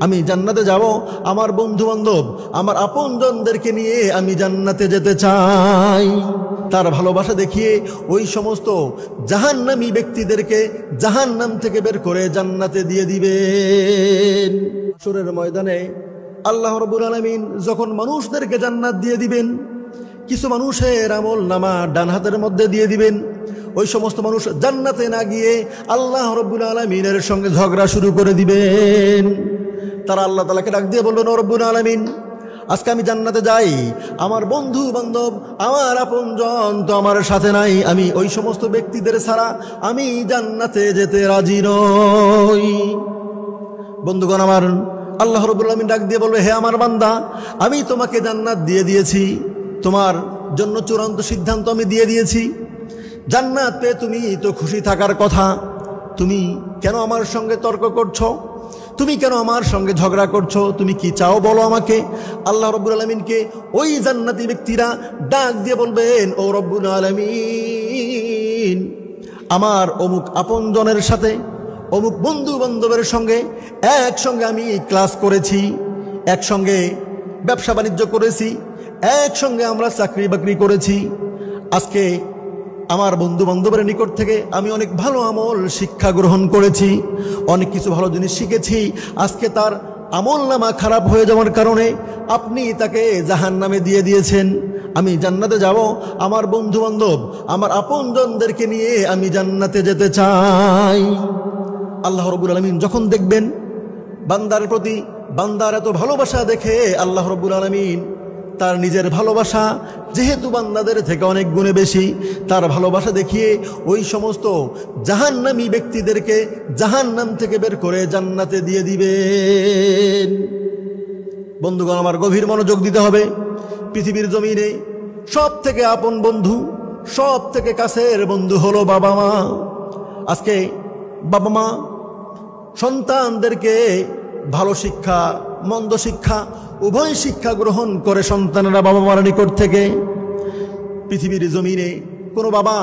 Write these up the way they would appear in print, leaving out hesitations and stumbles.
আমি জান্নাতে যাব, আমার বন্ধু বান্ধব, আমার আপনজনদেরকে নিয়ে আমি জান্নাতে যেতে চাই। তার ভালোবাসা দেখিয়ে ওই সমস্ত জাহান্নামী ব্যক্তিদেরকে জাহান্নাম থেকে বের করে জান্নাতে দিয়ে দিবেন। হাশরের ময়দানে আল্লাহ রাব্বুল আলামিন যখন মানুষদেরকে জান্নাত দিয়ে দিবেন, কিছু মানুষের আমল নামা ডান হাতের মধ্যে দিয়ে দিবেন। ওই সমস্ত মানুষ জান্নাতে না গিয়ে আল্লাহ রাব্বুল আলামিনের সঙ্গে ঝগড়া শুরু করে দিবেন। তারা আল্লাহ তাআলাকে ডাক দিয়ে বলবেন, ও রব্বুল আলামিন, আজকে আমি জান্নাতে যাই, আমার বন্ধু বান্ধব, আমার আপনজন তো আমার সাথে নাই, আমি ওই সমস্ত ব্যক্তিদের ছাড়া আমি জান্নাতে যেতে রাজি নই। বন্ধুগণ আমার, আল্লাহ রাব্বুল আলামিন ডাক দিয়ে বলবে, হে আমার বান্দা, আমি তোমাকে জান্নাত দিয়ে দিয়েছি, তোমার জন্য চূড়ান্ত সিদ্ধান্ত আমি দিয়ে দিয়েছি। জান্নাত পেয়ে তুমি তো খুশি থাকার কথা, তুমি কেন আমার সঙ্গে তর্ক করছো? তুমি কেন আমার সঙ্গে ঝগড়া করছো? তুমি কি চাও বলো আমাকে। আল্লাহ রাব্বুল আলামিনকে ওই জান্নাতি ব্যক্তিরা ডাক দিয়ে বলবেন, ও রব্বুল আলামিন, আমার অমুক আপনজনের সাথে, অমুক বন্ধু বান্ধবের সঙ্গে একসঙ্গে আমি ক্লাস করেছি, একসঙ্গে ব্যবসা বাণিজ্য করেছি, একসঙ্গে আমরা চাকরি বাকরি করেছি। আজকে আমার বন্ধু বান্ধবের নিকট থেকে আমি অনেক ভালো আমল শিক্ষা গ্রহণ করেছি, অনেক কিছু ভালো জিনিস শিখেছি। আজকে তার আমল নামা খারাপ হয়ে যাওয়ার কারণে আপনি তাকে জাহান্নামে দিয়ে দিয়েছেন। আমি জান্নাতে যাব, আমার বন্ধু বান্ধব, আমার আপনজনদেরকে নিয়ে আমি জান্নাতে যেতে চাই। আল্লাহ রাব্বুল আলামিন যখন দেখবেন বান্দার প্রতি বান্দার এত ভালোবাসা দেখে আল্লাহ রাব্বুল আলামিন তার নিজের ভালোবাসা যেহেতু বান্দাদের থেকে অনেক গুণে বেশি, তার ভালোবাসা দেখিয়ে ওই সমস্ত জাহান্নামী ব্যক্তিদেরকে জাহান্নাম থেকে বের করে জান্নাতে দিয়ে দিবেন। বন্ধুগণ আমার, গভীর মনোযোগ দিতে হবে। পৃথিবীর জমিনে সব থেকে আপন বন্ধু, সব থেকে কাছের বন্ধু হলো বাবা মা। আজকে বাবা মা সন্তানদেরকে ভালো শিক্ষা মন্দ শিক্ষা উভয় শিক্ষা গ্রহণ করে সন্তানেরা বাবা মার নিকট থেকে। পৃথিবীর জমিনে কোনো বাবা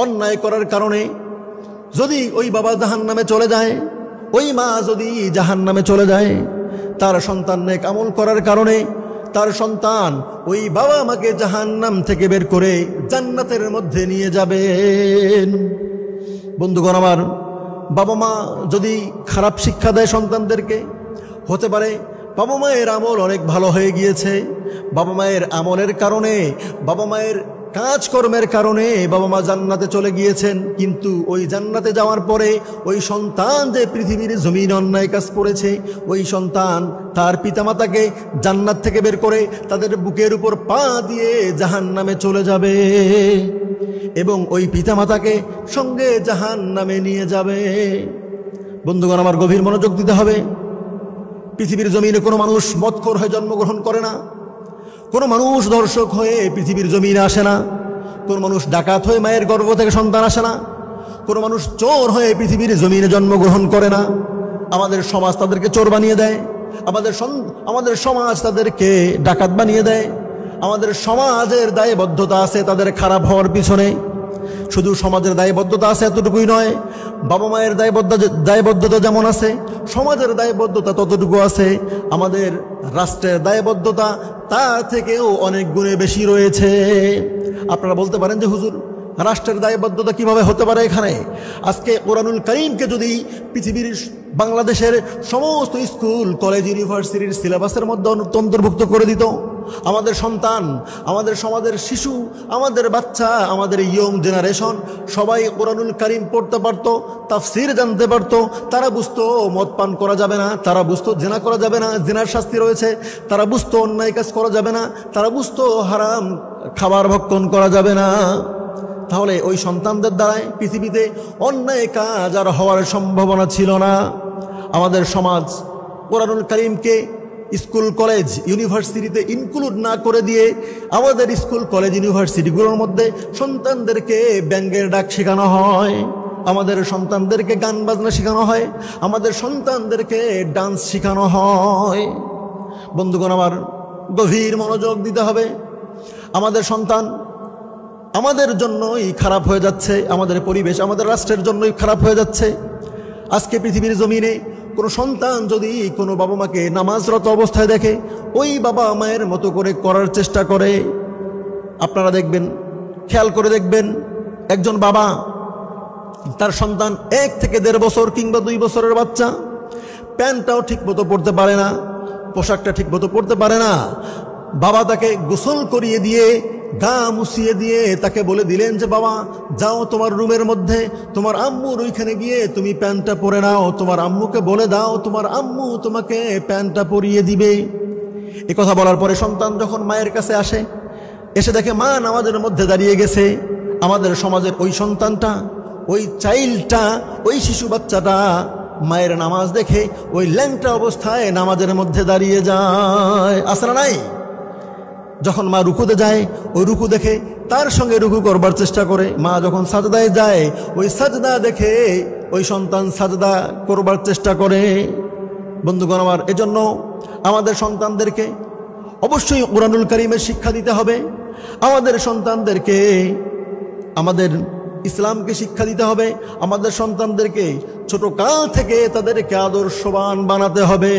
অন্যায় করার কারণে যদি ওই বাবা জাহান্নামে চলে যায়, ওই মা যদি জাহান্নামে চলে যায়, তার সন্তান নেক আমল করার কারণে তার সন্তান ওই বাবা মাকে জাহান্নাম থেকে বের করে জান্নাতের মধ্যে নিয়ে যাবেন। বন্ধুগণ আমার, বাবা মা যদি খারাপ শিক্ষা দেয় সন্তানদেরকে, হতে পারে বাবা মায়ের আমল অনেক ভালো হয়ে গিয়েছে, বাবা মায়ের আমলের কারণে, বাবা মায়ের কাজকর্মের কারণে বাবা মা জান্নাতে চলে গিয়েছেন, কিন্তু ওই জান্নাতে যাওয়ার পরে ওই সন্তান যে পৃথিবীর জমিন অন্যায় কাজ করেছে, ওই সন্তান তার পিতামাতাকে জান্নাত থেকে বের করে তাদের বুকের উপর পা দিয়ে জাহান্নামে চলে যাবে এবং ওই পিতামাতাকে সঙ্গে জাহান্নামে নিয়ে যাবে। বন্ধুগণ আমার, গভীর মনোযোগ দিতে হবে। পৃথিবীর জমিনে কোনো মানুষ মদখোর হয়ে জন্মগ্রহণ করে না, কোনো মানুষ দর্শক হয়ে পৃথিবীর জমিনে আসে না, কোনো মানুষ ডাকাত হয়ে মায়ের গর্ভ থেকে সন্তান আসে না, কোনো মানুষ চোর হয়ে পৃথিবীর জমিনে জন্মগ্রহণ করে না। আমাদের সমাজ তাদেরকে চোর বানিয়ে দেয়, আমাদের সমাজ তাদেরকে ডাকাত বানিয়ে দেয়। আমাদের সমাজের দায়বদ্ধতা আছে তাদের খারাপ হওয়ার পিছনে। শুধু সমাজের দায়বদ্ধতা আছে এতটুকুই নয়, বাবা মায়ের দায়বদ্ধতা যেমন আছে, সমাজের দায়বদ্ধতা ততটুকু আছে। আমাদের রাষ্ট্রের দায়বদ্ধতা তার থেকেও অনেক গুণে বেশি রয়েছে। আপনারা বলতে পারেন যে হুজুর, রাষ্ট্রের দায়বদ্ধতা কিভাবে হতে পারে এখানে? আজকে কোরআনুল কারীমকে যদি পৃথিবীর বাংলাদেশের সমস্ত স্কুল কলেজ ইউনিভার্সিটির সিলেবাসের মধ্যে অন্তর্ভুক্ত করে দিত, আমাদের সন্তান, আমাদের সমাজের শিশু, আমাদের বাচ্চা, আমাদের ইয়ং জেনারেশন সবাই কোরআনুল কারীম পড়তে পারত, তাফসীর জানতে পারত, তারা বুঝতো মদ পান করা যাবে না, তারা বুঝতো জিনা করা যাবে না, জিনার শাস্তি রয়েছে, তারা বুঝতো অন্যায় কাজ করা যাবে না, তারা বুঝতো হারাম খাবার ভক্ষণ করা যাবে না। তাহলে ওই সন্তানদের দ্বারাই পৃথিবীতে অন্যায় কাজ আর হওয়ার সম্ভাবনা ছিল না। আমাদের সমাজ কোরআনুল কারীমকে স্কুল কলেজ ইউনিভার্সিটিতে ইনক্লুড না করে দিয়ে আমাদের স্কুল কলেজ ইউনিভার্সিটিগুলোর মধ্যে সন্তানদেরকে ব্যঙ্গের ডাক শেখানো হয়, আমাদের সন্তানদেরকে গান বাজনা শেখানো হয়, আমাদের সন্তানদেরকে ডান্স শেখানো হয়। বন্ধুগণ আমার, গভীর মনোযোগ দিতে হবে। আমাদের সন্তান আমাদের জন্যই খারাপ হয়ে যাচ্ছে, আমাদের পরিবেশ আমাদের রাষ্ট্রের জন্যই খারাপ হয়ে যাচ্ছে। আজকে পৃথিবীর জমিনে কোনো সন্তান যদি কোনো বাবা মাকে নামাজরত অবস্থায় দেখে ওই বাবা মায়ের মতো করে করার চেষ্টা করে। আপনারা দেখবেন, খেয়াল করে দেখবেন, একজন বাবা তার সন্তান 1 থেকে 1.5 বছর কিংবা 2 বছরের বাচ্চা, প্যান্টটাও ঠিক মতো পরতে পারে না, পোশাকটা ঠিক মতো পরতে পারে না। বাবা তাকে গোসল করিয়ে দিয়ে গা মুছিয়ে দিয়ে তাকে বলে দিলেন যে বাবা যাও তোমার রুমের মধ্যে, তোমার আম্মুর ওইখানে গিয়ে তুমি প্যান্টটা পরে নাও, তোমার আম্মুকে বলে দাও তোমার আম্মু তোমাকে প্যান্টটা পরিয়ে দিবে। এ কথা বলার পরে সন্তান যখন মায়ের কাছে আসে, এসে দেখে মা নামাজের মধ্যে দাঁড়িয়ে গেছে। আমাদের সমাজের ওই সন্তানটা, ওই চাইল্ডটা, ওই শিশু বাচ্চাটা মায়ের নামাজ দেখে ওই ল্যাংটা অবস্থায় নামাজের মধ্যে দাঁড়িয়ে যায়, আসরা নাই? যখন মা রুকুতে যায় ওই রুকু দেখে তার সঙ্গে রুকু করবার চেষ্টা করে। মা যখন সাজদায় যায় ওই সাজদা দেখে ওই সন্তান সাজদা করবার চেষ্টা করে। বন্ধুগণ আমার, এজন্য আমাদের সন্তানদেরকে অবশ্যই কুরআনুল কারীমের শিক্ষা দিতে হবে। আমাদের সন্তানদেরকে আমাদের ইসলামকে শিক্ষা দিতে হবে। আমাদের সন্তানদেরকে ছোট কাল থেকে তাদেরকে আদর্শবান বানাতে হবে।